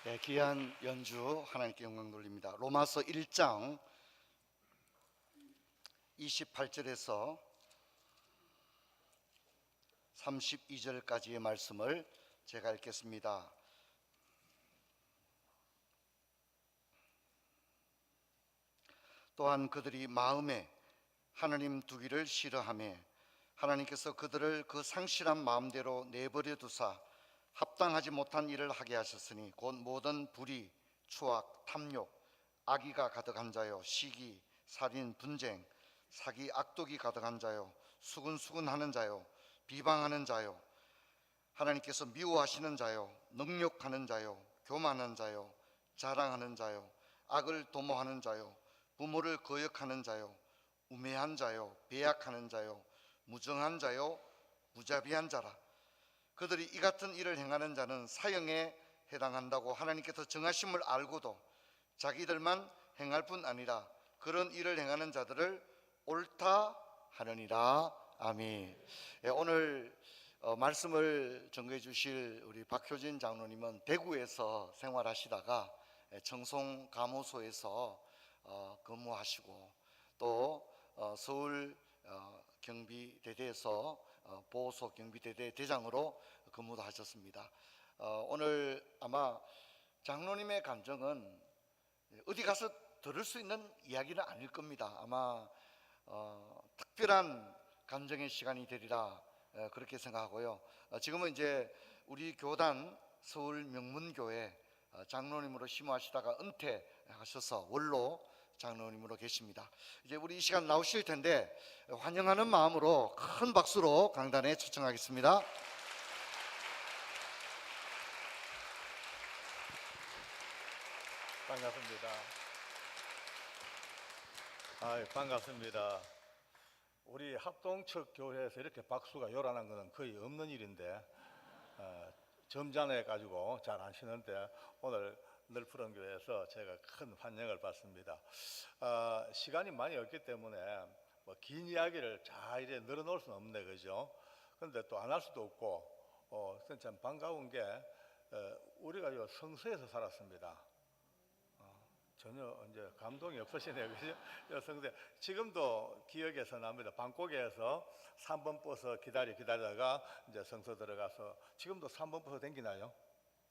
네, 귀한 연주 하나님께 영광 돌립니다. 로마서 1장 28절에서 32절까지의 말씀을 제가 읽겠습니다. 또한 그들이 마음에 하나님 두기를 싫어하며 하나님께서 그들을 그 상실한 마음대로 내버려 두사 합당하지 못한 일을 하게 하셨으니 곧 모든 불의, 추악, 탐욕, 악의가 가득한 자요, 시기, 살인, 분쟁, 사기, 악독이 가득한 자요, 수근수근하는 자요, 비방하는 자요, 하나님께서 미워하시는 자요, 능욕하는 자요, 교만한 자요, 자랑하는 자요, 악을 도모하는 자요, 부모를 거역하는 자요, 우매한 자요, 배약하는 자요, 무정한 자요, 무자비한 자라. 그들이 이 같은 일을 행하는 자는 사형에 해당한다고 하나님께서 정하심을 알고도 자기들만 행할 뿐 아니라 그런 일을 행하는 자들을 옳다 하느니라. 아멘. 오늘 말씀을 전해 주실 우리 박효진 장로님은 대구에서 생활하시다가 청송감호소에서 근무하시고 또 서울 경비대대에서 보호소 경비대대 대장으로 근무도 하셨습니다. 오늘 아마 장로님의 감정은 어디 가서 들을 수 있는 이야기는 아닐 겁니다. 아마 특별한 감정의 시간이 되리라 그렇게 생각하고요. 지금은 이제 우리 교단 서울 명문교회 장로님으로 심호하시다가 은퇴하셔서 원로 장로님으로 계십니다. 이제 우리 이 시간 나오실 텐데 환영하는 마음으로 큰 박수로 강단에 초청하겠습니다. 반갑습니다. 반갑습니다. 우리 합동측 교회에서 이렇게 박수가 요란한 것은 거의 없는 일인데 점잖해 가지고 잘 안 치는데 오늘 늘푸른 교회에서 제가 큰 환영을 받습니다. 시간이 많이 없기 때문에 뭐 긴 이야기를 잘 이래 늘어놓을 수는 없네, 그죠? 그런데 또 안 할 수도 없고, 참 반가운 게 우리가 요 성서에서 살았습니다. 전혀 이제 감동이 없으시네요, 그죠? 성서 지금도 기억에서 납니다. 방콕에서 3번 버스 기다리다가 이제 성서 들어가서 지금도 3번 버스 댕기나요?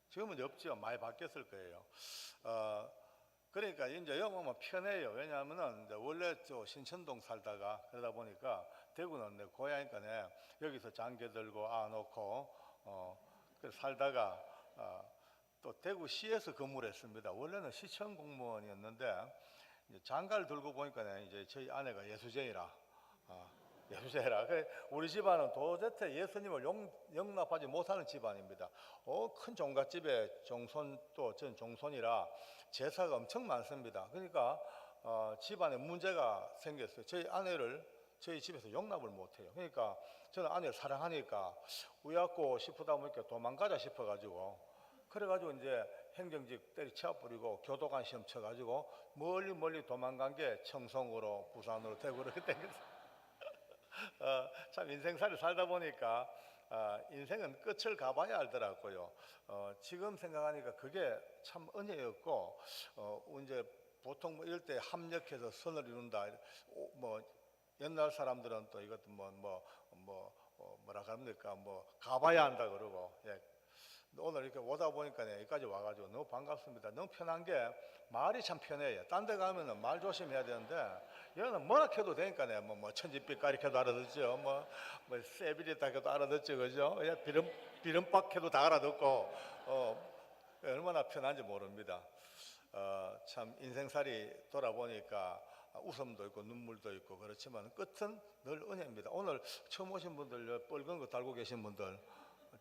지금은 없죠. 많이 바뀌었을 거예요. 그러니까 이제 여기 오면 편해요. 왜냐하면은 이제 원래 저 신천동 살다가 그러다 보니까 대구는 내 고향이니까 여기서 장교 들고 놓고 살다가 또 대구시에서 근무를 했습니다. 원래는 시청 공무원이었는데 이제 장가를 들고 보니까 이제 저희 아내가 예수쟁이라. 예수쟁이라. 우리 집안은 도대체 예수님을 용납하지 못하는 집안입니다. 큰 종갓집에 종손 또 전 종손이라 제사가 엄청 많습니다. 그러니까 집안에 문제가 생겼어요. 저희 아내를 저희 집에서 용납을 못해요. 그러니까 저는 아내를 사랑하니까 우약고 싶다 보니까 도망가자 싶어가지고 그래가지고 이제 행정직 때리쳐 버리고 교도관 시험 쳐가지고 멀리 도망간 게 청송으로 부산으로 대구로 그때 참 인생살이 살다 보니까 인생은 끝을 가봐야 알더라고요. 지금 생각하니까 그게 참 은혜였고 이제 보통 뭐 이럴 때 합력해서 선을 이룬다. 뭐 옛날 사람들은 또 이것도 뭐라 합니까? 뭐 가봐야 한다 그러고. 예. 오늘 이렇게 오다 보니까 여기까지 와가지고 너무 반갑습니다. 너무 편한 게 말이 참 편해요. 딴 데 가면은 말 조심해야 되는데 여기는 뭐라 해도 되니까 뭐 천지빛깔이 해도 알아듣죠. 뭐 세비리다 해도 알아듣죠, 그죠? 비름박 해도 다 알아듣고 얼마나 편한지 모릅니다. 참 인생살이 돌아보니까 웃음도 있고 눈물도 있고 그렇지만 끝은 늘 은혜입니다. 오늘 처음 오신 분들 빨간 거 달고 계신 분들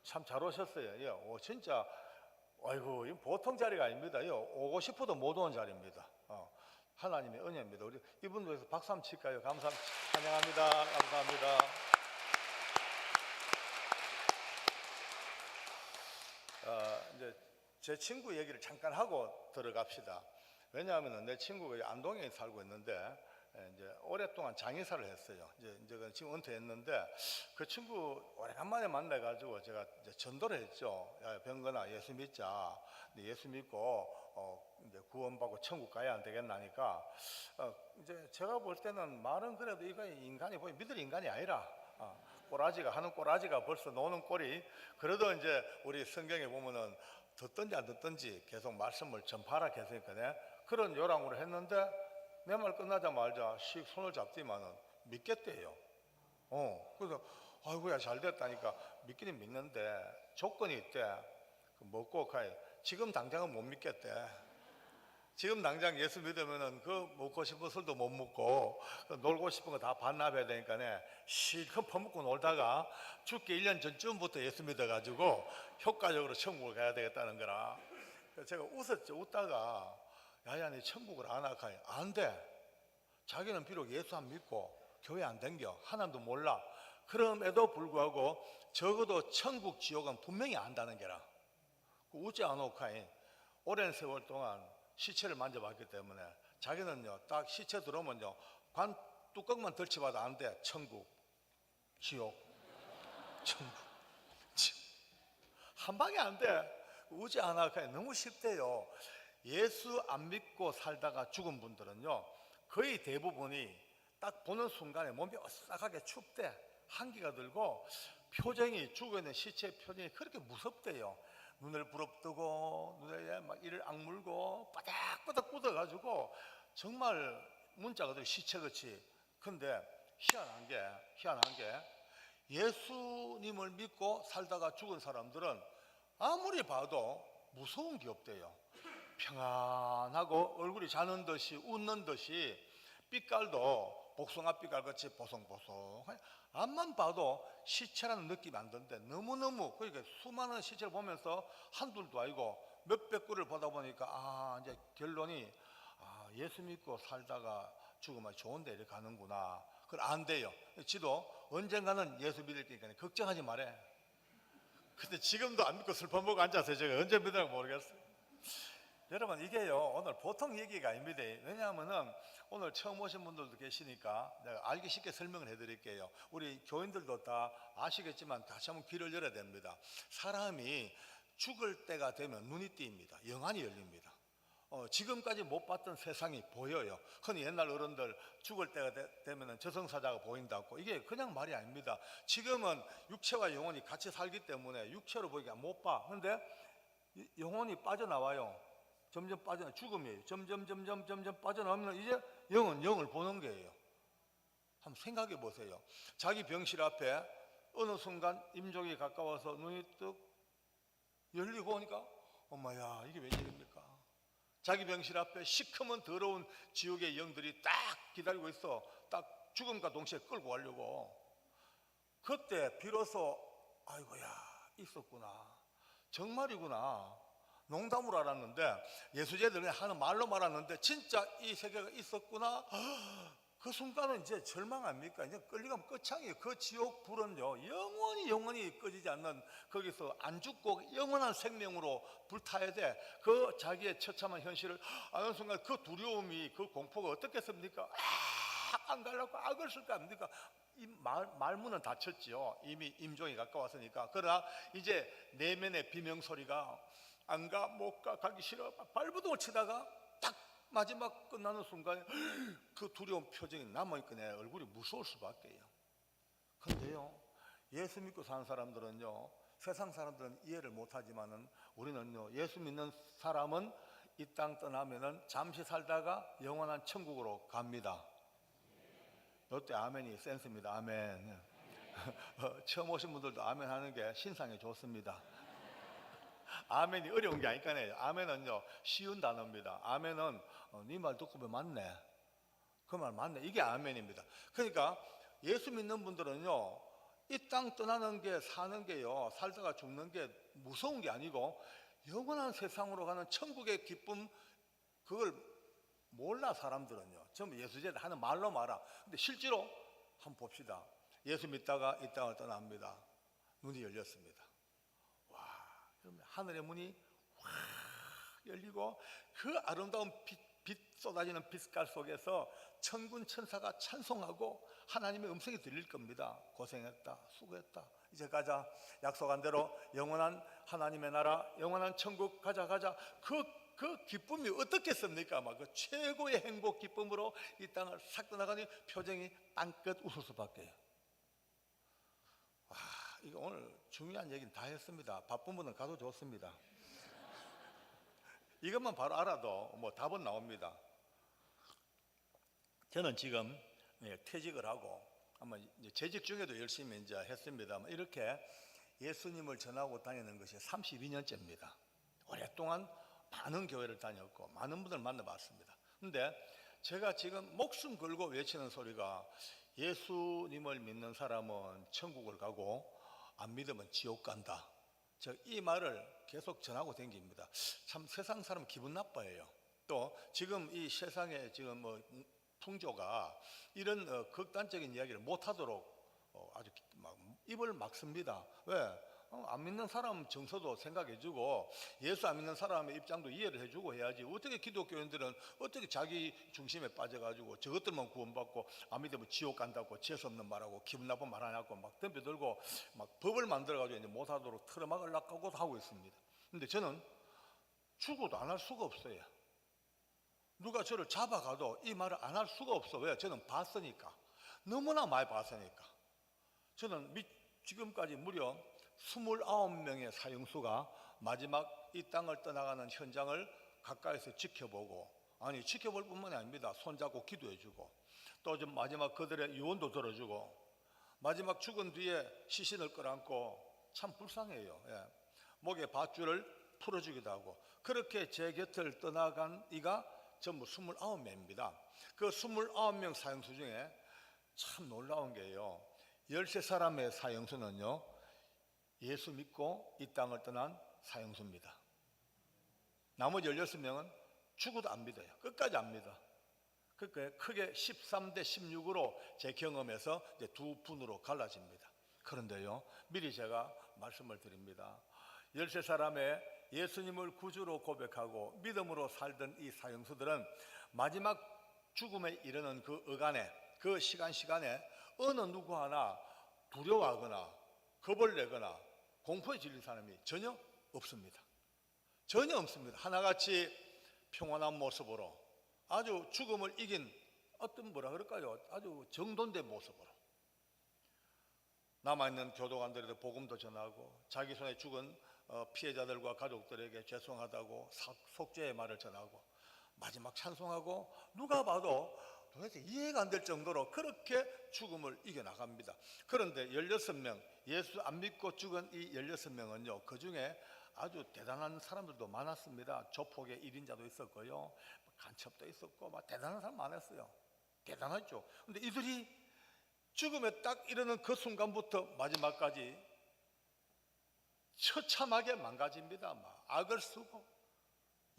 참 잘 오셨어요. 진짜 아이고 이 보통 자리가 아닙니다. 오고 싶어도 못 오는 자리입니다. 하나님의 은혜입니다. 우리 이분들에서 박수 한번 칠까요? 환영합니다. 감사합니다. 이제 제 친구 얘기를 잠깐 하고 들어갑시다. 왜냐하면 내 친구가 안동에 살고 있는데 이제 오랫동안 장의사를 했어요. 이제 지금 은퇴했는데 그 친구 오래간만에 만나가지고 제가 이제 전도를 했죠. 야, 병건아, 예수 믿자. 근데 예수 믿고 이제 구원받고 천국 가야 안 되겠나니까 이제 제가 볼 때는 말은 그래도 이거 인간이 보이 믿을 인간이 아니라 꼬라지가 하는 꼬라지가 벌써 노는 꼴이 그래도 이제 우리 성경에 보면은 듣든지 안 듣든지 계속 말씀을 전파하라 했으니까 그런 요랑으로 했는데 내 말 끝나자마자 씩 손을 잡더니만은 믿겠대요. 그래서 아이고야 잘 됐다니까 믿기는 믿는데 조건이 있대. 먹고 가요. 지금 당장은 못 믿겠대. 지금 당장 예수 믿으면은 그 먹고 싶은 술도 못 먹고 놀고 싶은 거 다 반납해야 되니까네 실컷 퍼먹고 놀다가 죽기 1년 전쯤부터 예수 믿어가지고 효과적으로 천국을 가야 되겠다는 거라. 그래서 제가 웃었죠. 웃다가 야야 니 천국을 안 할까? 안 돼. 자기는 비록 예수 안 믿고 교회 안 댕겨 하나님도 몰라. 그럼에도 불구하고 적어도 천국 지옥은 분명히 안다는 게라. 웃지 않을까이. 오랜 세월 동안 시체를 만져봤기 때문에 자기는요 딱 시체 들어오면요 관 뚜껑만 덜치봐도 안 돼. 천국, 지옥, 천국, 지옥. 한 방에 안 돼. 웃지 않을까이. 너무 쉽대요. 예수 안 믿고 살다가 죽은 분들은요 거의 대부분이 딱 보는 순간에 몸이 오싹하게 춥대. 한기가 들고 표정이 죽어있는 시체의 표정이 그렇게 무섭대요. 눈을 부릅뜨고 눈에 막 이를 악물고 바닥바닥 굳어가지고 정말 문자가 돼 시체같이. 근데 희한한 게 예수님을 믿고 살다가 죽은 사람들은 아무리 봐도 무서운 게 없대요. 평안하고 얼굴이 자는 듯이 웃는 듯이 빛깔도 복숭아 빛깔같이 보송보송. 앞만 봐도 시체라는 느낌이 안 드는데 너무너무 그러니까 수많은 시체를 보면서 한둘도 아니고 몇백 구를 보다 보니까 이제 결론이 예수 믿고 살다가 죽으면 좋은 데를 가는구나. 그건 안 돼요. 지도 언젠가는 예수 믿을 테니까 걱정하지 말해. 근데 지금도 안 믿고 슬퍼 먹고 앉아서 제가 언제 믿으라고 모르겠어요. 여러분 이게요 오늘 보통 얘기가 아닙니다. 왜냐하면은 오늘 처음 오신 분들도 계시니까 내가 알기 쉽게 설명을 해드릴게요. 우리 교인들도 다 아시겠지만 다시 한번 귀를 열어야 됩니다. 사람이 죽을 때가 되면 눈이 띄입니다. 영안이 열립니다. 지금까지 못 봤던 세상이 보여요. 흔히 옛날 어른들 죽을 때가 되면 저승사자가 보인다고. 이게 그냥 말이 아닙니다. 지금은 육체와 영혼이 같이 살기 때문에 육체로 보기가 못 봐. 그런데 영혼이 빠져나와요. 점점 빠져나 죽음이에요. 점점 빠져나오면 이제 영은 영을 보는 거예요. 한번 생각해 보세요. 자기 병실 앞에 어느 순간 임종이 가까워서 눈이 뚝 열리고 오니까 엄마야 이게 웬일입니까? 자기 병실 앞에 시커먼 더러운 지옥의 영들이 딱 기다리고 있어. 딱 죽음과 동시에 끌고 가려고. 그때 비로소 아이고야 있었구나. 정말이구나. 농담으로 알았는데 예수제들 그냥 하는 말로 말았는데 진짜 이 세계가 있었구나. 그 순간은 이제 절망 아닙니까? 이제 끌려가면 끝장이에요. 그 지옥 불은요 영원히 꺼지지 않는 거기서 안 죽고 영원한 생명으로 불타야 돼. 그 자기의 처참한 현실을 아는 순간 그 두려움이 그 공포가 어떻겠습니까? 안 가려고 악을 쓸까 합니까? 이 말문은 닫혔지요. 이미 임종이 가까웠으니까. 그러나 이제 내면의 비명소리가 안 가, 못 가, 가기 싫어. 발버둥을 치다가 딱 마지막 끝나는 순간에 그 두려운 표정이 남아있고 내 얼굴이 무서울 수밖에요. 근데요, 예수 믿고 사는 사람들은요, 세상 사람들은 이해를 못하지만은 우리는요, 예수 믿는 사람은 이 땅 떠나면은 잠시 살다가 영원한 천국으로 갑니다. 이때 아멘이 센스입니다. 아멘. 처음 오신 분들도 아멘 하는 게 신상에 좋습니다. 아멘이 어려운 게 아니까요. 아멘은요 쉬운 단어입니다. 아멘은 네 말 듣고 보면 맞네. 그 말 맞네. 이게 아멘입니다. 그러니까 예수 믿는 분들은요 이 땅 떠나는 게 사는 게요 살다가 죽는 게 무서운 게 아니고 영원한 세상으로 가는 천국의 기쁨 그걸 몰라. 사람들은요 전부 예수제를 하는 말로 말아. 근데 실제로 한번 봅시다. 예수 믿다가 이 땅을 떠납니다. 눈이 열렸습니다. 하늘의 문이 확 열리고 그 아름다운 빛 빛 쏟아지는 빛깔 속에서 천군 천사가 찬송하고 하나님의 음성이 들릴 겁니다. 고생했다, 수고했다, 이제 가자, 약속한 대로 영원한 하나님의 나라, 영원한 천국 가자. 그 기쁨이 어떻겠습니까? 막 그 최고의 행복 기쁨으로 이 땅을 싹 떠나가니 표정이 땅끝 웃을 수밖에요. 와, 이거 오늘 중요한 얘기는 다 했습니다. 바쁜 분은 가도 좋습니다. 이것만 바로 알아도 뭐 답은 나옵니다. 저는 지금 퇴직을 하고 아마 재직 중에도 열심히 이제 했습니다. 이렇게 예수님을 전하고 다니는 것이 32년째입니다. 오랫동안 많은 교회를 다녔고 많은 분들 만나봤습니다. 근데 제가 지금 목숨 걸고 외치는 소리가 예수님을 믿는 사람은 천국을 가고 안 믿으면 지옥 간다. 이 말을 계속 전하고 다닙니다. 참 세상 사람 기분 나빠해요. 또 지금 이 세상에 지금 뭐 풍조가 이런 극단적인 이야기를 못하도록 아주 막 입을 막습니다. 왜? 안 믿는 사람 정서도 생각해주고 예수 안 믿는 사람의 입장도 이해를 해주고 해야지. 어떻게 기독교인들은 어떻게 자기 중심에 빠져가지고 저것들만 구원받고 안 믿으면 지옥 간다고 재수없는 말하고 기분 나쁜 말 하냐고 막 덤벼들고 막 법을 만들어가지고 이제 못하도록 틀어막으려고 하고 있습니다. 근데 저는 죽어도 안 할 수가 없어요. 누가 저를 잡아가도 이 말을 안 할 수가 없어. 왜? 저는 봤으니까. 너무나 많이 봤으니까. 저는 지금까지 무려 29명의 사형수가 마지막 이 땅을 떠나가는 현장을 가까이서 지켜보고, 아니 지켜볼 뿐만이 아닙니다. 손잡고 기도해주고, 또 좀 마지막 그들의 유언도 들어주고, 마지막 죽은 뒤에 시신을 끌어안고 참 불쌍해요. 예. 목에 밧줄을 풀어주기도 하고, 그렇게 제 곁을 떠나간 이가 전부 29명입니다. 그 29명 사형수 중에 참 놀라운 게요, 13사람의 사형수는요 예수 믿고 이 땅을 떠난 사형수입니다. 나머지 16명은 죽어도 안 믿어요. 끝까지 안 믿어. 그러니까 크게 13대 16으로 제 경험에서 이제 두 분으로 갈라집니다. 그런데요, 미리 제가 말씀을 드립니다. 13사람의 예수님을 구주로 고백하고 믿음으로 살던 이 사형수들은 마지막 죽음에 이르는 그 어간에, 그 시간에 어느 누구 하나 두려워하거나 겁을 내거나 공포에 질린 사람이 전혀 없습니다. 전혀 없습니다. 하나같이 평온한 모습으로 아주 죽음을 이긴 어떤 뭐라 그럴까요? 아주 정돈된 모습으로 남아있는 교도관들에게 복음도 전하고 자기 손에 죽은 피해자들과 가족들에게 죄송하다고 속죄의 말을 전하고 마지막 찬송하고, 누가 봐도 도대체 이해가 안 될 정도로 그렇게 죽음을 이겨나갑니다. 그런데 16명, 예수 안 믿고 죽은 이 16명은요 그 중에 아주 대단한 사람들도 많았습니다. 조폭의 1인자도 있었고요, 간첩도 있었고 막 대단한 사람 많았어요. 대단하죠. 근데 이들이 죽음에 딱 이르는 그 순간부터 마지막까지 처참하게 망가집니다. 막 악을 쓰고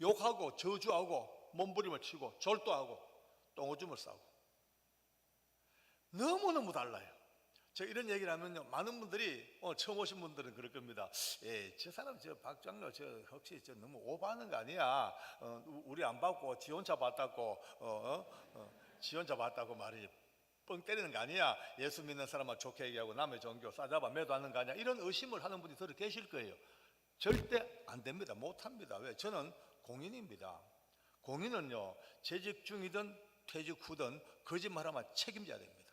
욕하고 저주하고 몸부림을 치고 절도하고 똥오줌을 싸고 너무너무 달라요. 제가 이런 얘기를 하면요 많은 분들이 처음 오신 분들은 그럴 겁니다. 저 사람 저 박장로 저 혹시 저 너무 오버하는 거 아니야? 우리 안 받고 지 혼자 받았고 지 혼자 받았고 말이지 뻥 때리는 거 아니야? 예수 믿는 사람만 좋게 얘기하고 남의 종교 싸잡아 매도하는 거 아니야? 이런 의심을 하는 분이 들어 계실 거예요. 절대 안 됩니다. 못합니다. 왜? 저는 공인입니다. 공인은요 재직 중이든 퇴직 후든 거짓말하면 책임져야 됩니다.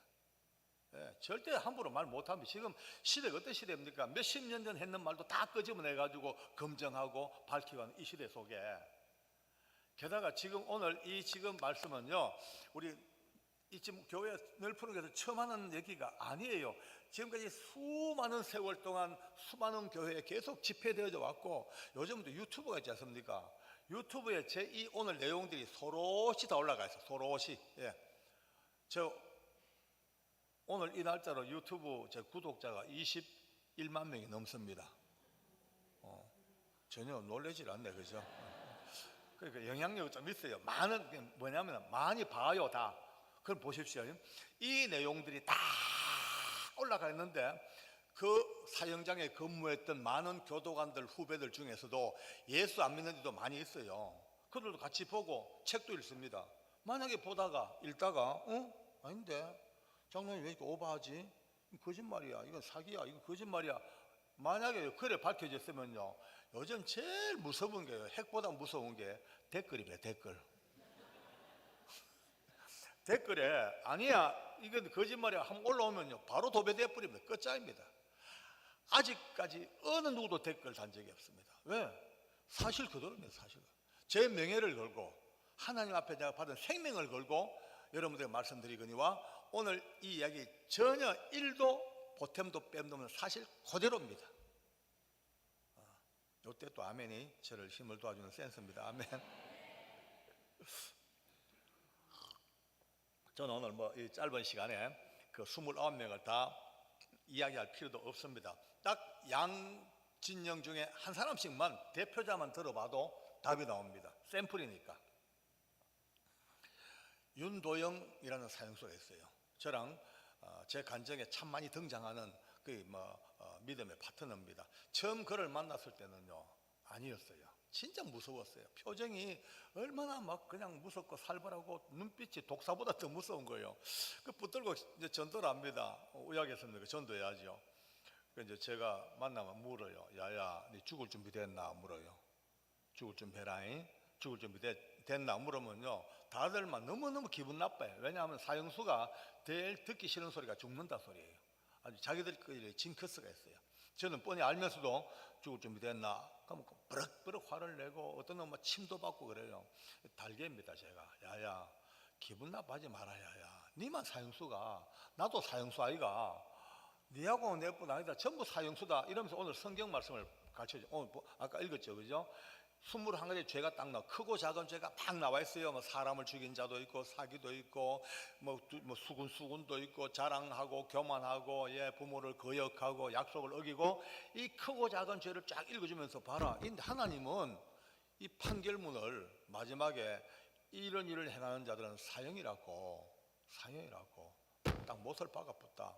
예, 절대 함부로 말 못합니다. 지금 시대가 어떤 시대입니까? 몇십 년 전 했는 말도 다 끄집어내가지고 검증하고 밝히고 하는 이 시대 속에, 게다가 지금 오늘 이 지금 말씀은요 우리 이 지금 교회 넓은 곳에서 처음 하는 얘기가 아니에요. 지금까지 수많은 세월 동안 수많은 교회에 계속 집회되어져 왔고, 요즘도 유튜브가 있지 않습니까? 유튜브에 제 이 오늘 내용들이 소롯이 다 올라가 있어요. 소롯이. 예. 저 오늘 이 날짜로 유튜브 제 구독자가 21만 명이 넘습니다. 전혀 놀라질 않네, 그죠? 그러니까 영향력이 좀 있어요. 많은, 뭐냐면 많이 봐요, 다. 그럼 보십시오. 이 내용들이 다 올라가 있는데 그 사형장에 근무했던 많은 교도관들 후배들 중에서도 예수 안 믿는 데도 많이 있어요. 그들도 같이 보고 책도 읽습니다. 만약에 보다가 읽다가 아닌데 장로님 왜 이렇게 오버하지? 이거 거짓말이야. 이건 사기야. 이건 거짓말이야. 만약에 그래 밝혀졌으면요, 요즘 제일 무서운 게요, 핵보다 무서운 게 댓글입니다. 댓글. 댓글에 아니야 이건 거짓말이야 한번 올라오면요 바로 도배돼 버립니다. 끝장입니다. 아직까지 어느 누구도 댓글 단 적이 없습니다. 왜? 사실 그대로입니다. 사실 제 명예를 걸고 하나님 앞에 내가 받은 생명을 걸고 여러분들에게 말씀드리거니와 오늘 이 이야기 전혀 1도 보탬도 뺨도 없는 사실 그대로입니다. 이때 또 아멘이 저를 힘을 도와주는 센스입니다. 아멘. 저는 오늘 뭐 이 짧은 시간에 그 29명을 다 이야기할 필요도 없습니다. 딱 양진영 중에 한 사람씩만 대표자만 들어봐도 답이 나옵니다. 샘플이니까. 윤도영이라는 사형수가 있어요. 저랑 제 간증에 참 많이 등장하는 그 믿음의 파트너입니다. 처음 그를 만났을 때는요 아니었어요. 진짜 무서웠어요. 표정이 얼마나 막 그냥 무섭고 살벌하고 눈빛이 독사보다 더 무서운 거예요. 그 붙들고 이제 전도를 합니다. 의학에서는 전도해야죠. 그래서 이제 제가 만나면 물어요. 야야, 네 죽을 준비 됐나 물어요. 죽을 준비 해라잉. 죽을 준비 됐나 물으면요 다들 막 너무너무 기분 나빠요. 왜냐하면 사형수가 제일 듣기 싫은 소리가 죽는다 소리예요. 아주 자기들끼리 징크스가 있어요. 저는 뻔히 알면서도 죽을 준비 됐나? 그러면 버럭버럭 화를 내고 어떤 놈은 침도 받고 그래요. 달개입니다 제가. 야야 기분 나빠하지 마라. 야야 니만 사형수가 나도 사형수 아이가 니하고 내뿐 아니다 전부 사형수다 이러면서 오늘 성경 말씀을 가르쳐줘. 오늘 아까 읽었죠 그죠? 21가지 죄가 딱 나와. 크고 작은 죄가 막 나와 있어요. 뭐 사람을 죽인 자도 있고 사기도 있고 뭐 수군도 있고 자랑하고 교만하고 부모를 거역하고 약속을 어기고 이 크고 작은 죄를 쫙 읽어주면서 봐라. 하나님은 이 판결문을 마지막에 이런 일을 행하는 자들은 사형이라고 딱 못을 박아붙다.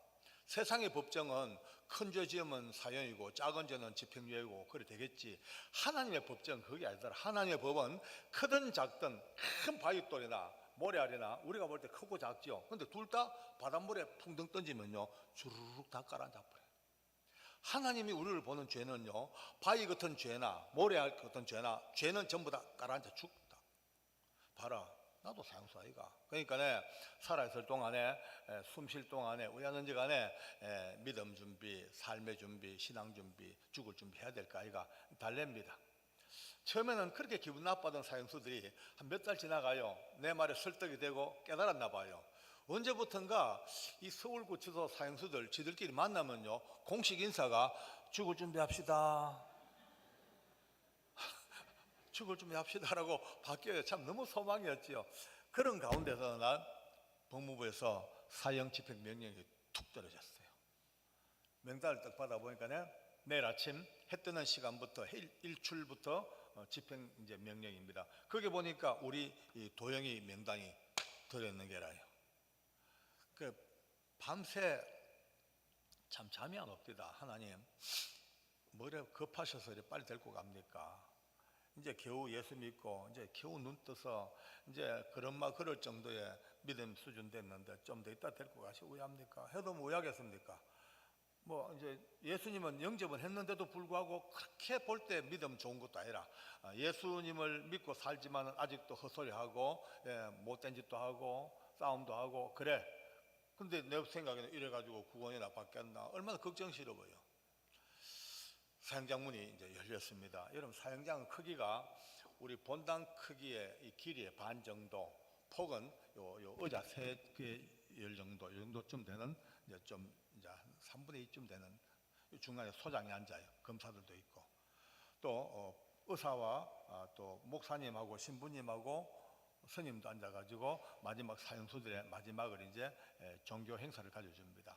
세상의 법정은 큰 죄 지으면 사형이고 작은 죄는 집행유예고 그래 되겠지. 하나님의 법정은 그게 아니더라. 하나님의 법은 크든 작든 큰 바위돌이나 모래알이나 우리가 볼 때 크고 작죠. 근데 둘 다 바닷물에 풍덩 던지면요 주르륵 다 가라앉아버려요. 하나님이 우리를 보는 죄는요 바위 같은 죄나 모래알 같은 죄는 전부 다 가라앉아 죽다. 봐라 나도 사형수 아이가. 그러니까 살아있을 동안에 숨 쉴 동안에 우연한지 간에 믿음 준비, 삶의 준비, 신앙 준비, 죽을 준비 해야 될 거 아이가 달랩니다. 처음에는 그렇게 기분 나빠던 사형수들이 한 몇 달 지나가요. 내 말에 설득이 되고 깨달았나 봐요. 언제부턴가 이 서울구치소 사형수들 지들끼리 만나면요 공식 인사가 죽을 준비합시다. 죽을 준비합시다라고 바뀌어요. 참 너무 소망이었지요. 그런 가운데서 난 법무부에서 사형 집행 명령이 툭 떨어졌어요. 명단을 딱 받아보니까 내일 아침 해 뜨는 시간부터 일출부터 집행 이제 명령입니다. 거기 보니까 우리 이 도영이 명단이 들어있는 게라요. 그 밤새 참 잠이 안 옵니다. 하나님 뭐래 급하셔서 이렇게 빨리 데리고 갑니까? 이제 겨우 예수 믿고 이제 겨우 눈 떠서 이제 그런 말 그럴 정도의 믿음 수준 됐는데 좀 더 있다 데리고 가시고 왜 합니까? 해도 뭐 하겠습니까? 뭐 이제 예수님은 영접을 했는데도 불구하고 그렇게 볼 때 믿음 좋은 것도 아니라 예수님을 믿고 살지만 아직도 헛소리하고 못된 짓도 하고 싸움도 하고 그래. 근데 내 생각에는 이래가지고 구원이나 받겠나 얼마나 걱정스러워요. 사형장 문이 이제 열렸습니다. 여러분 사형장 크기가 우리 본당 크기의 이 길이의 반 정도, 폭은 요 의자 3개 정도, 이 정도쯤 되는 이제 좀 이제 한 3분의 2쯤 되는 중간에 소장이 앉아요. 검사들도 있고 또 의사와 또 목사님하고 신부님하고 스님도 앉아가지고 마지막 사형수들의 마지막을 이제 종교 행사를 가져줍니다.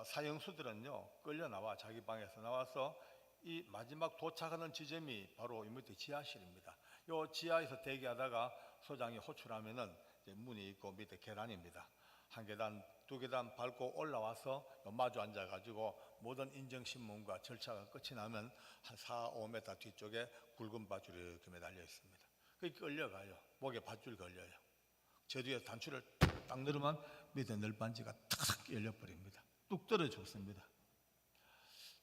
사형수들은요 끌려 나와 자기 방에서 나와서 이 마지막 도착하는 지점이 바로 이 밑에 지하실입니다. 요 지하에서 대기하다가 소장이 호출하면은 이제 문이 있고 밑에 계단입니다. 한 계단, 두 계단 밟고 올라와서 마주 앉아가지고 모든 인정신문과 절차가 끝이 나면 한 4, 5m 뒤쪽에 굵은 밧줄이 이렇게 매달려 있습니다. 그게 끌려가요. 목에 밧줄 걸려요. 저 뒤에 단추를 딱 누르면 밑에 널빤지가 탁 열려버립니다. 뚝 떨어 죽습니다.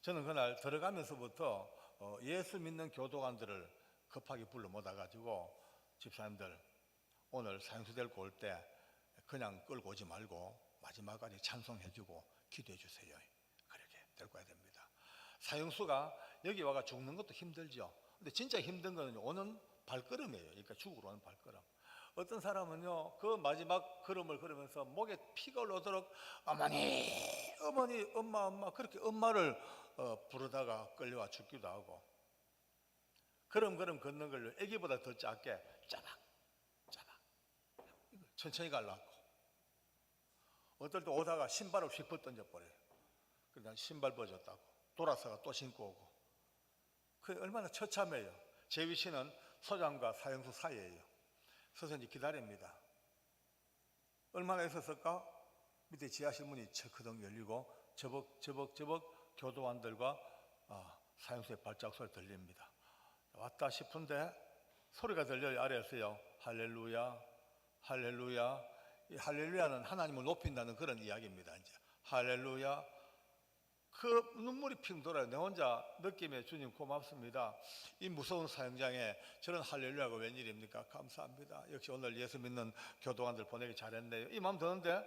저는 그날 들어가면서부터 예수 믿는 교도관들을 급하게 불러 모아가지고 집사님들 오늘 사형수 데리고 올 때 그냥 끌고 오지 말고 마지막까지 찬송해주고 기도해 주세요. 그렇게 데리고 와야 됩니다. 사형수가 여기 와가 죽는 것도 힘들죠. 근데 진짜 힘든 거는 오는 발걸음이에요. 그러니까 죽으러 오는 발걸음. 어떤 사람은요, 그 마지막 걸음을 걸으면서 목에 피가 올라오도록 어머니, 어머니, 엄마, 엄마 그렇게 엄마를 부르다가 끌려와 죽기도 하고, 걸음 걷는 걸로 애기보다 더 작게 짜박 짜박 천천히 가려고, 어떨 때 오다가 신발을 휙 던져버려요. 그냥 신발 벗었다고 돌아서가 또 신고 오고. 그 얼마나 처참해요. 제 위치는 소장과 사형수 사이예요. 서서 이제 기다립니다. 얼마나 있었을까? 밑에 지하실 문이 척커덩 열리고 저벅 교도관들과 사형수의 발작 소리 들립니다. 왔다 싶은데 소리가 들려요. 아래에서요. 할렐루야, 할렐루야. 이 할렐루야는 하나님을 높인다는 그런 이야기입니다. 이제 할렐루야. 그 눈물이 핑 돌아요. 내 혼자 느낌에 주님 고맙습니다. 이 무서운 사형장에 저런 할렐루야가 웬일입니까? 감사합니다. 역시 오늘 예수 믿는 교도관들 보내기 잘했네요. 이 마음 드는데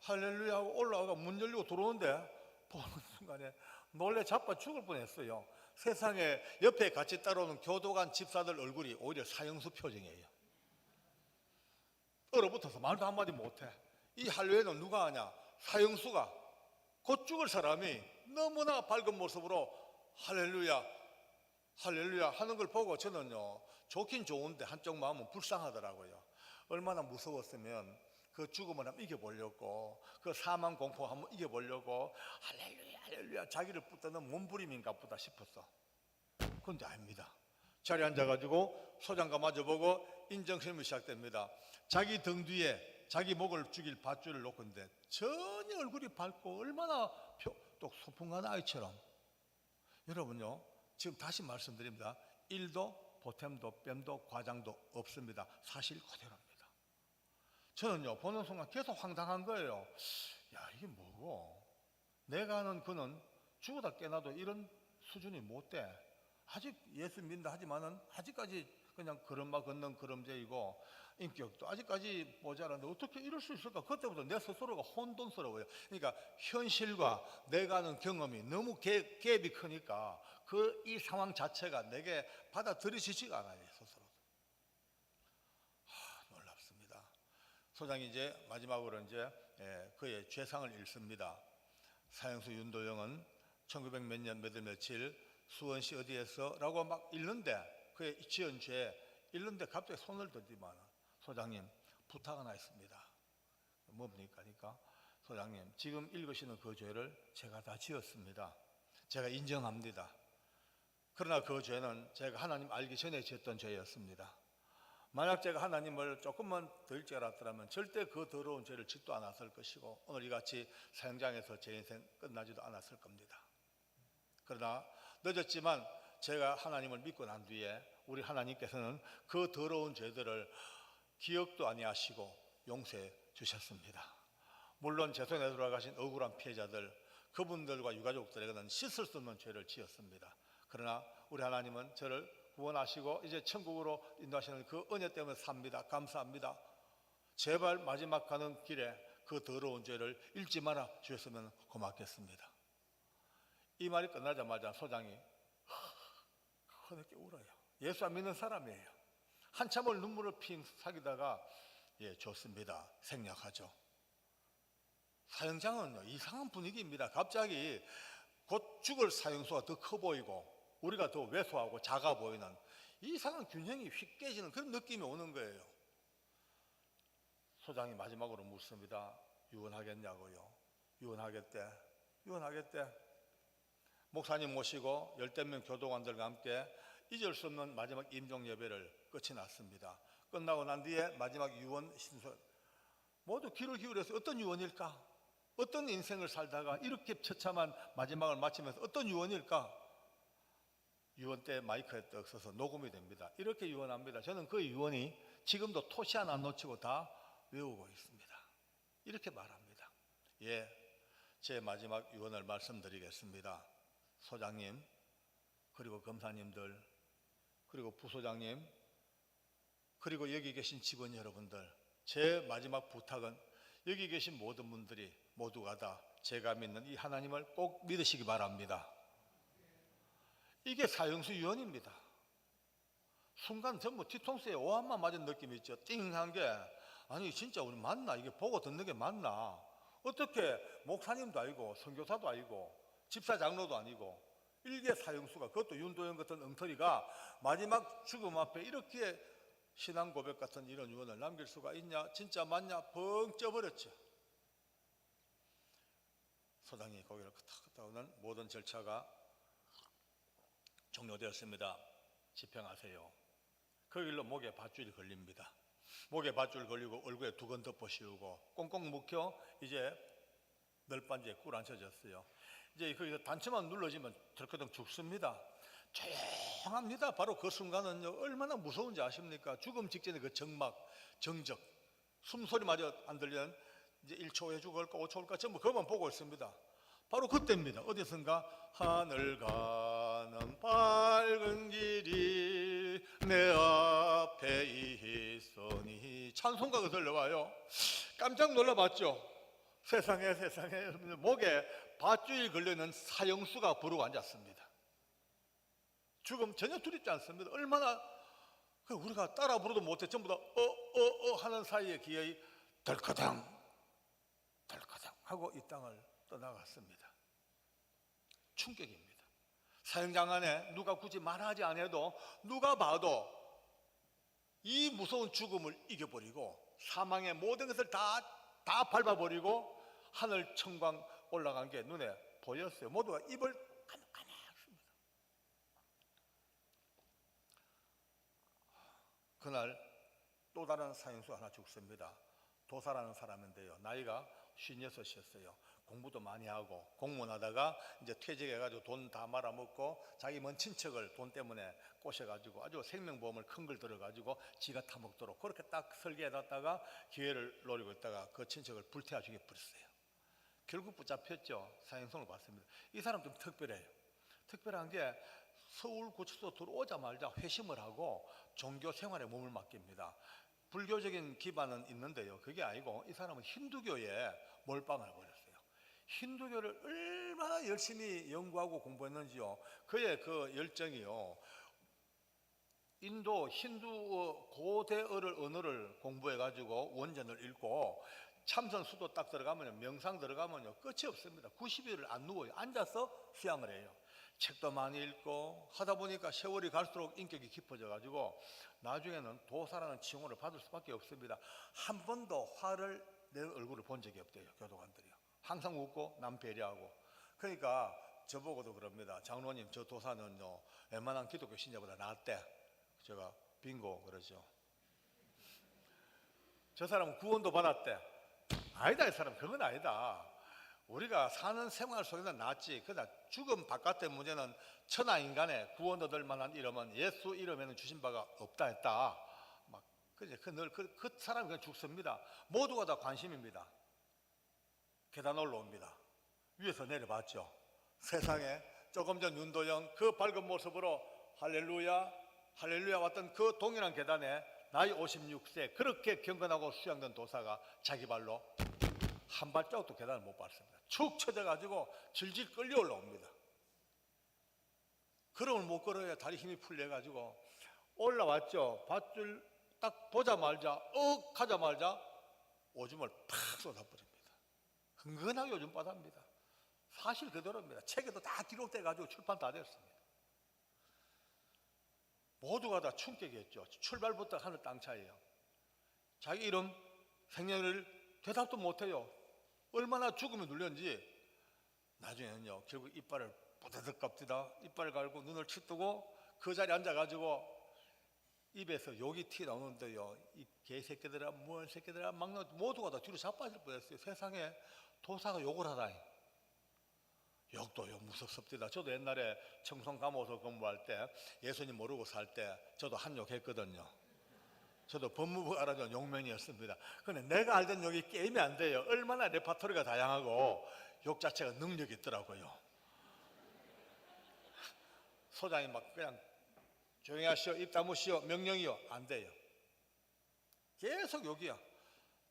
할렐루야 하고 올라가가 문 열리고 들어오는데 보는 순간에 놀래 자빠 죽을 뻔했어요. 세상에 옆에 같이 따라오는 교도관 집사들 얼굴이 오히려 사형수 표정이에요. 얼어붙어서 말도 한마디 못해. 이 할렐루야는 누가 하냐? 사형수가 곧 죽을 사람이 너무나 밝은 모습으로 할렐루야 할렐루야 하는 걸 보고 저는요, 좋긴 좋은데 한쪽 마음은 불쌍하더라고요. 얼마나 무서웠으면 그 죽음을 한번 이겨보려고, 그 사망 공포 한번 이겨보려고 할렐루야 할렐루야 자기를 붙드는 몸부림인가 보다 싶었어. 그런데 아닙니다. 자리에 앉아가지고 소장과 마주보고 인정심이 시작됩니다. 자기 등 뒤에 자기 목을 죽일 밧줄을 놓고 있는데 전혀 얼굴이 밝고 얼마나 또 소풍간 아이처럼. 여러분요, 지금 다시 말씀드립니다. 1도 보탬도 뺨도 과장도 없습니다. 사실 그대로입니다. 저는요, 보는 순간 계속 황당한 거예요. 야, 이게 뭐고? 내가 아는 그는 죽어다 깨나도 이런 수준이 못 돼. 아직 예수 믿는다 하지만은 아직까지 그냥 걸음마 걷는 걸음제이고 인격도 아직까지 모자란데 어떻게 이럴 수 있을까? 그때부터 내 스스로가 혼돈스러워요. 그러니까 현실과 내가 아는 경험이 너무 갭이 크니까 이 상황 자체가 내게 받아들여지지가 않아요. 스스로. 놀랍습니다. 소장이 이제 마지막으로 이제 그의 죄상을 읽습니다. 사형수 윤도영은 1900 몇 년 몇 월 며칠 수원시 어디에서 라고 막 읽는데 그의 지은 죄 읽는데 갑자기 손을 들더만 소장님 부탁 하나 있습니다. 뭡니까? 그러니까 소장님 지금 읽으시는 그 죄를 제가 다 지었습니다. 제가 인정합니다. 그러나 그 죄는 제가 하나님 알기 전에 지었던 죄였습니다. 만약 제가 하나님을 조금만 더 일찍 알았더라면 절대 그 더러운 죄를 짓도 않았을 것이고 오늘 이같이 사형장에서 제 인생 끝나지도 않았을 겁니다. 그러나 늦었지만 제가 하나님을 믿고 난 뒤에 우리 하나님께서는 그 더러운 죄들을 기억도 아니하시고 용서해 주셨습니다. 물론 제 손에 돌아가신 억울한 피해자들 그분들과 유가족들에게는 씻을 수 없는 죄를 지었습니다. 그러나 우리 하나님은 저를 구원하시고 이제 천국으로 인도하시는 그 은혜 때문에 삽니다. 감사합니다. 제발 마지막 가는 길에 그 더러운 죄를 잊지 말아 주셨으면 고맙겠습니다. 이 말이 끝나자마자 소장이 흐느껴 울어요. 예수 안 믿는 사람이에요. 한참을 눈물을 핑 사귀다가 좋습니다. 생략하죠. 사형장은요, 이상한 분위기입니다. 갑자기 곧 죽을 사형수가 더 커 보이고 우리가 더 왜소하고 작아 보이는 이상한 균형이 휙 깨지는 그런 느낌이 오는 거예요. 소장이 마지막으로 묻습니다. 유언하겠냐고요. 유언하겠대. 유언하겠대. 목사님 모시고 10명 교도관들과 함께 잊을 수 없는 마지막 임종 예배를 끝이 났습니다. 끝나고 난 뒤에 마지막 유언 신설 모두 귀를 기울여서 어떤 유언일까? 어떤 인생을 살다가 이렇게 처참한 마지막을 마치면서 어떤 유언일까? 유언 때 마이크에 떡 서서 녹음이 됩니다. 이렇게 유언합니다. 저는 그 유언이 지금도 토시 하나 안 놓치고 다 외우고 있습니다. 이렇게 말합니다. 예, 제 마지막 유언을 말씀드리겠습니다. 소장님, 그리고 검사님들, 그리고 부소장님, 그리고 여기 계신 직원 여러분들, 제 마지막 부탁은 여기 계신 모든 분들이 모두가 다 제가 믿는 이 하나님을 꼭 믿으시기 바랍니다. 이게 사형수 유언입니다. 순간 전부 뒤통수에 오한만 맞은 느낌이 있죠. 띵한 게, 아니 진짜 우리 맞나? 이게 보고 듣는 게 맞나? 어떻게 목사님도 아니고 선교사도 아니고 집사 장로도 아니고 일개 사형수가, 그것도 윤도현 같은 엉터리가 마지막 죽음 앞에 이렇게 신앙 고백 같은 이런 유언을 남길 수가 있냐? 진짜 맞냐? 벙 쪄버렸죠. 소장이 고개를 끄덕끄덕하는 모든 절차가 종료되었습니다. 집행하세요. 그 일로 목에 밧줄이 걸립니다. 목에 밧줄 걸리고 얼굴에 두건 덮어 씌우고 꽁꽁 묶여 이제 널빤지에 꿇어앉혀졌어요. 이제 거기서 단추만 눌러지면 덜커덩 죽습니다. 조용합니다. 바로 그 순간은 얼마나 무서운지 아십니까? 죽음 직전의 그 정막, 정적, 숨소리마저 안 들리는 이제 1초 후에 죽을까 5초 올까 전부 그것만 보고 있습니다. 바로 그때입니다. 어디선가 하늘 가는 밝은 길이 내 앞에 있으니 찬송가가 들려와요. 깜짝 놀라봤죠. 세상에 여러분들 목에 밧줄이 걸려있는 사형수가 부르고 앉았습니다. 죽음 전혀 두렵지 않습니다. 얼마나 우리가 따라 부르도 못해 전부 다 하는 사이에 기어이 덜커덩 하고 이 땅을 떠나갔습니다. 충격입니다. 사형장 안에 누가 굳이 말하지 않아도 누가 봐도 이 무서운 죽음을 이겨버리고 사망의 모든 것을 다 밟아버리고 하늘 천광 올라간 게 눈에 보였어요. 모두가 입을 까먹습니다. 그날 또 다른 사형수 하나 죽습니다. 도사라는 사람인데요. 나이가 56이었어요. 공부도 많이 하고 공무원하다가 이제 퇴직해가지고 돈 다 말아먹고 자기 먼 친척을 돈 때문에 꼬셔가지고 아주 생명보험을 큰 걸 들어가지고 지가 타먹도록 그렇게 딱 설계해놨다가 기회를 노리고 있다가 그 친척을 불태워 죽여버렸어요. 결국 붙잡혔죠. 사형선을 받습니다. 이 사람 좀 특별해요. 특별한 게 서울구치소 들어오자마자 회심을 하고 종교 생활에 몸을 맡깁니다. 불교적인 기반은 있는데요. 그게 아니고 이 사람은 힌두교에 몰빵을 버렸어요. 힌두교를 얼마나 열심히 연구하고 공부했는지요. 그의 그 열정이요. 인도 힌두 고대어를 언어를 공부해가지고 원전을 읽고 참선 수도 딱 들어가면 명상 들어가면요 끝이 없습니다. 90일을 안 누워요. 앉아서 수양을 해요. 책도 많이 읽고 하다 보니까 세월이 갈수록 인격이 깊어져 가지고 나중에는 도사라는 칭호를 받을 수밖에 없습니다. 한 번도 화를 낸 얼굴을 본 적이 없대요. 교도관들이요. 항상 웃고 남 배려하고. 그러니까 저보고도 그럽니다. 장로님, 저 도사는요 웬만한 기독교 신자보다 낫대. 제가 빙고 그러죠. 저 사람은 구원도 받았대. 아니다, 이 사람 그건 아니다. 우리가 사는 생활 속에서는 낫지. 그러나 죽음 바깥의 문제는 천하 인간의 구원 얻을 만한 이름은 예수 이름에는 주신 바가 없다 했다. 막 그 사람이 그냥 죽습니다. 모두가 다 관심입니다. 계단 올라옵니다. 위에서 내려봤죠. 세상에 조금 전 윤도영 그 밝은 모습으로 할렐루야 할렐루야 왔던 그 동일한 계단에 나이 56세 그렇게 경건하고 수양된 도사가 자기 발로 한 발자국도 계단을 못 밟습니다. 축 처져가지고 질질 끌려 올라옵니다. 걸음을 못 걸어야 다리 힘이 풀려가지고 올라왔죠. 밧줄 딱 보자마자 하자마자 오줌을 팍 쏟아버립니다. 흥건하게 오줌 빠답니다. 사실 그대로입니다. 책에도 다 기록돼가지고 출판 다 됐습니다. 모두가 다 충격이었죠. 출발부터 하늘 땅 차이에요. 자기 이름 생년을 대답도 못해요. 얼마나 죽음에 눌렸는지. 나중에는요 결국 이빨을 뿌드득 깝디다. 이빨을 갈고 눈을 치뜨고 그 자리에 앉아가지고 입에서 욕이 튀어나오는데요. 이 개새끼들아 무언 새끼들아 막 모두가 다 뒤로 자빠질 뻔했어요. 세상에 도사가 욕을 하다니. 욕도 욕 무섭습니다. 저도 옛날에 청송 감옥에서 근무할 때 예수님 모르고 살 때 저도 한 욕 했거든요. 저도 법무부 알아준 욕명이었습니다. 근데 내가 알던 욕이 게임이 안 돼요. 얼마나 레파토리가 다양하고 욕 자체가 능력이 있더라고요. 소장이 막 그냥 조용히 하시오, 입 다무시오, 명령이요. 안 돼요. 계속 욕이야.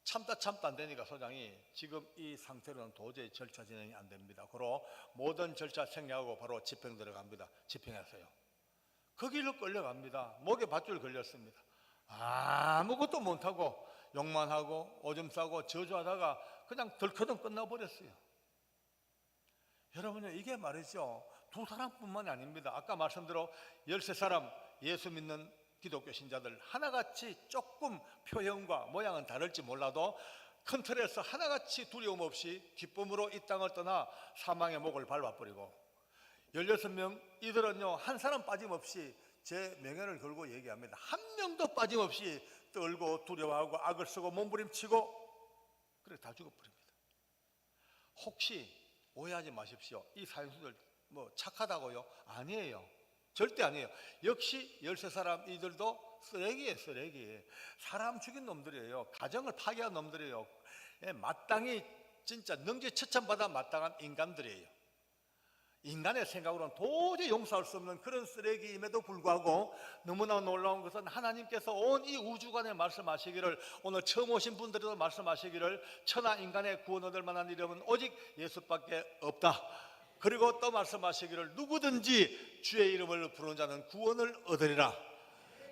참다 안 되니까 소장이 지금 이 상태로는 도저히 절차 진행이 안 됩니다. 그러 모든 절차 생략하고 바로 집행 들어갑니다. 집행하세요. 그 길로 끌려갑니다. 목에 밧줄 걸렸습니다. 아무것도 못하고 욕만 하고 오줌 싸고 저주하다가 그냥 덜커덩 끝나버렸어요. 여러분요, 이게 말이죠, 두 사람뿐만이 아닙니다. 아까 말씀대로 13사람 예수 믿는 기독교 신자들 하나같이 조금 표현과 모양은 다를지 몰라도 큰 틀에서 하나같이 두려움 없이 기쁨으로 이 땅을 떠나 사망의 목을 밟아버리고 16명 이들은요, 한 사람 빠짐없이 제 명예를 걸고 얘기합니다. 한 명도 빠짐없이 떨고 두려워하고 악을 쓰고 몸부림치고 그래 다 죽어버립니다. 혹시 오해하지 마십시오. 이 사형수들 뭐 착하다고요? 아니에요. 절대 아니에요. 역시 13사람 이들도 쓰레기예요. 쓰레기. 사람 죽인 놈들이에요. 가정을 파괴한 놈들이에요. 마땅히 진짜 능지처참받아 마땅한 인간들이에요. 인간의 생각으로는 도저히 용서할 수 없는 그런 쓰레기임에도 불구하고 너무나 놀라운 것은 하나님께서 온 이 우주간에 말씀하시기를, 오늘 처음 오신 분들도 말씀하시기를, 천하 인간의 구원 얻을 만한 이름은 오직 예수밖에 없다. 그리고 또 말씀하시기를 누구든지 주의 이름을 부르는 자는 구원을 얻으리라.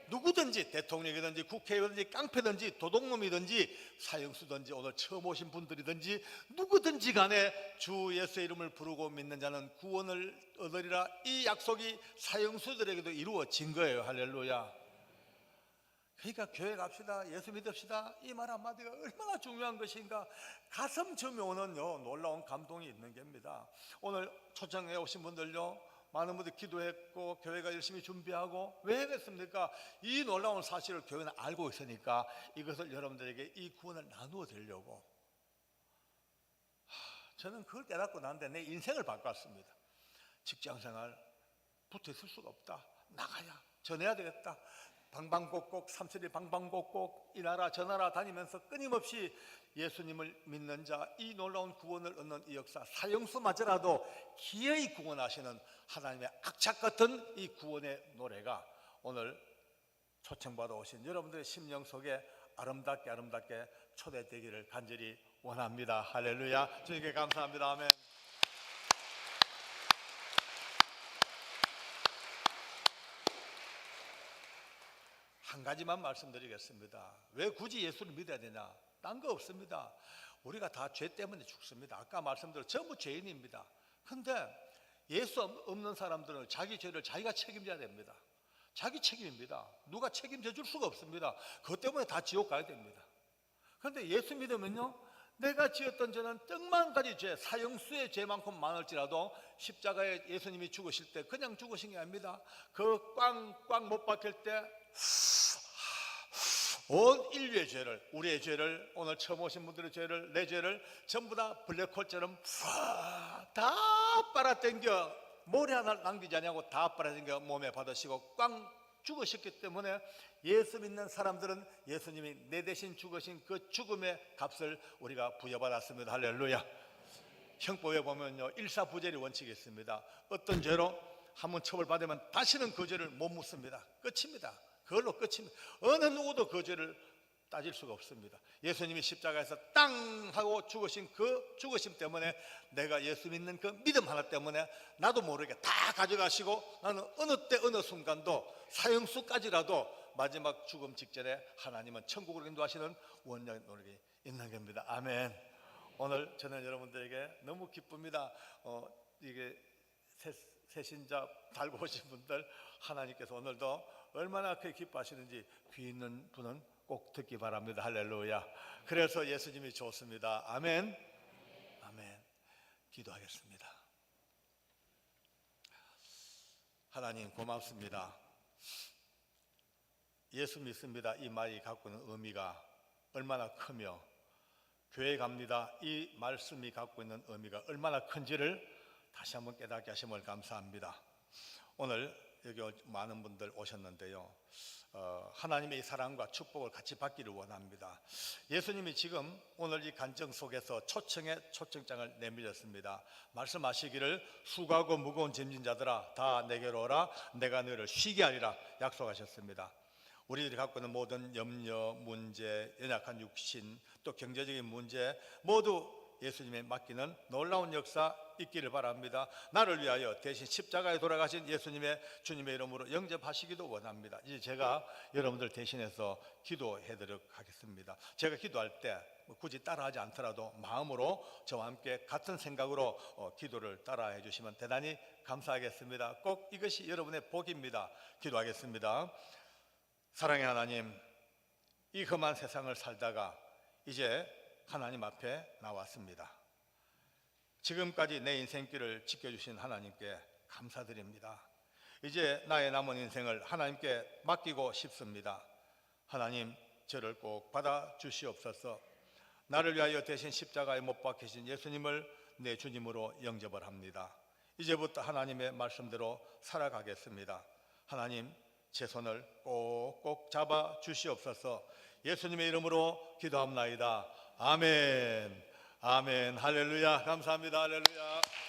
누구든지 대통령이든지 국회의원이든지 깡패든지 도둑놈이든지 사형수든지 오늘 처음 오신 분들이든지 누구든지 간에 주 예수의 이름을 부르고 믿는 자는 구원을 얻으리라. 이 약속이 사형수들에게도 이루어진 거예요. 할렐루야. 그러니까 교회 갑시다, 예수 믿읍시다, 이 말 한마디가 얼마나 중요한 것인가. 가슴 저며 오는요 놀라운 감동이 있는 겁니다. 오늘 초청해 오신 분들요, 많은 분들이 기도했고 교회가 열심히 준비하고 왜 그랬습니까? 이 놀라운 사실을 교회는 알고 있으니까 이것을 여러분들에게 이 구원을 나누어 드리려고. 저는 그걸 깨닫고 난데 내 인생을 바꿨습니다. 직장생활 붙어 있을 수가 없다. 나가야 전해야 되겠다. 방방곡곡 삼천리 방방곡곡 이 나라 저 나라 다니면서 끊임없이 예수님을 믿는 자, 이 놀라운 구원을 얻는 이 역사, 사형수마저라도 기어이 구원하시는 하나님의 악착 같은 이 구원의 노래가 오늘 초청받아 오신 여러분들의 심령 속에 아름답게 초대되기를 간절히 원합니다. 할렐루야. 주님께 감사합니다. 아멘. 한 가지만 말씀드리겠습니다. 왜 굳이 예수를 믿어야 되냐? 딴 거 없습니다. 우리가 다 죄 때문에 죽습니다. 아까 말씀드린 전부 죄인입니다. 근데 예수 없는 사람들은 자기 죄를 자기가 책임져야 됩니다. 자기 책임입니다. 누가 책임져 줄 수가 없습니다. 그것 때문에 다 지옥 가야 됩니다. 그런데 예수 믿으면요, 내가 지었던 죄는 떡만 가지 죄, 사형수의 죄만큼 많을지라도 십자가에 예수님이 죽으실 때 그냥 죽으신 게 아닙니다. 그 꽝꽝 못 박힐 때 온 인류의 죄를, 우리의 죄를, 오늘 처음 오신 분들의 죄를, 내 죄를 전부 다 블랙홀처럼 다 빨아당겨, 모래 하나 남기지 않냐고 다 빨아당겨 몸에 받으시고 꽝 죽으셨기 때문에 예수 믿는 사람들은 예수님이 내 대신 죽으신 그 죽음의 값을 우리가 부여받았습니다. 할렐루야. 형법에 보면요, 일사부재리 원칙이 있습니다. 어떤 죄로 한번 처벌받으면 다시는 그 죄를 못 묻습니다. 끝입니다. 그걸로 끝입니다. 어느 누구도 그 죄를 따질 수가 없습니다. 예수님이 십자가에서 땅 하고 죽으신 그 죽으심 때문에 내가 예수 믿는 그 믿음 하나 때문에 나도 모르게 다 가져가시고 나는 어느 때 어느 순간도 사형수까지라도 마지막 죽음 직전에 하나님은 천국으로 인도하시는 원령의 노력이 있는 겁니다. 아멘. 오늘 저는 여러분들에게 너무 기쁩니다. 이게 새신자 달고 오신 분들 하나님께서 오늘도 얼마나 그렇게 기뻐하시는지 귀 있는 분은 꼭 듣기 바랍니다. 할렐루야. 그래서 예수님이 좋습니다. 아멘. 아멘. 기도하겠습니다. 하나님 고맙습니다. 예수 믿습니다. 이 말이 갖고 있는 의미가 얼마나 크며 교회 갑니다. 이 말씀이 갖고 있는 의미가 얼마나 큰지를 다시 한번 깨닫게 하심을 감사합니다. 오늘 여기 많은 분들 오셨는데요. 하나님의 이 사랑과 축복을 같이 받기를 원합니다. 예수님이 지금 오늘 이 간증 속에서 초청장을 내밀었습니다. 말씀하시기를 수고하고 무거운 짐진 자들아 다 내게로 오라 내가 너희를 쉬게 하리라 약속하셨습니다. 우리들이 갖고 있는 모든 염려, 문제, 연약한 육신, 또 경제적인 문제 모두 예수님에 맡기는 놀라운 역사 있기를 바랍니다. 나를 위하여 대신 십자가에 돌아가신 예수님의 주님의 이름으로 영접하시기도 원합니다. 이제 제가 여러분들 대신해서 기도해드리도록 하겠습니다. 제가 기도할 때 굳이 따라하지 않더라도 마음으로 저와 함께 같은 생각으로 기도를 따라해 주시면 대단히 감사하겠습니다. 꼭 이것이 여러분의 복입니다. 기도하겠습니다. 사랑의 하나님, 이 험한 세상을 살다가 이제 하나님 앞에 나왔습니다. 지금까지 내 인생길을 지켜주신 하나님께 감사드립니다. 이제 나의 남은 인생을 하나님께 맡기고 싶습니다. 하나님, 저를 꼭 받아주시옵소서. 나를 위하여 대신 십자가에 못 박히신 예수님을 내 주님으로 영접을 합니다. 이제부터 하나님의 말씀대로 살아가겠습니다. 하나님, 제 손을 꼭꼭 잡아 주시옵소서. 예수님의 이름으로 기도합나이다. 아멘. 아멘. 할렐루야. 감사합니다. 할렐루야.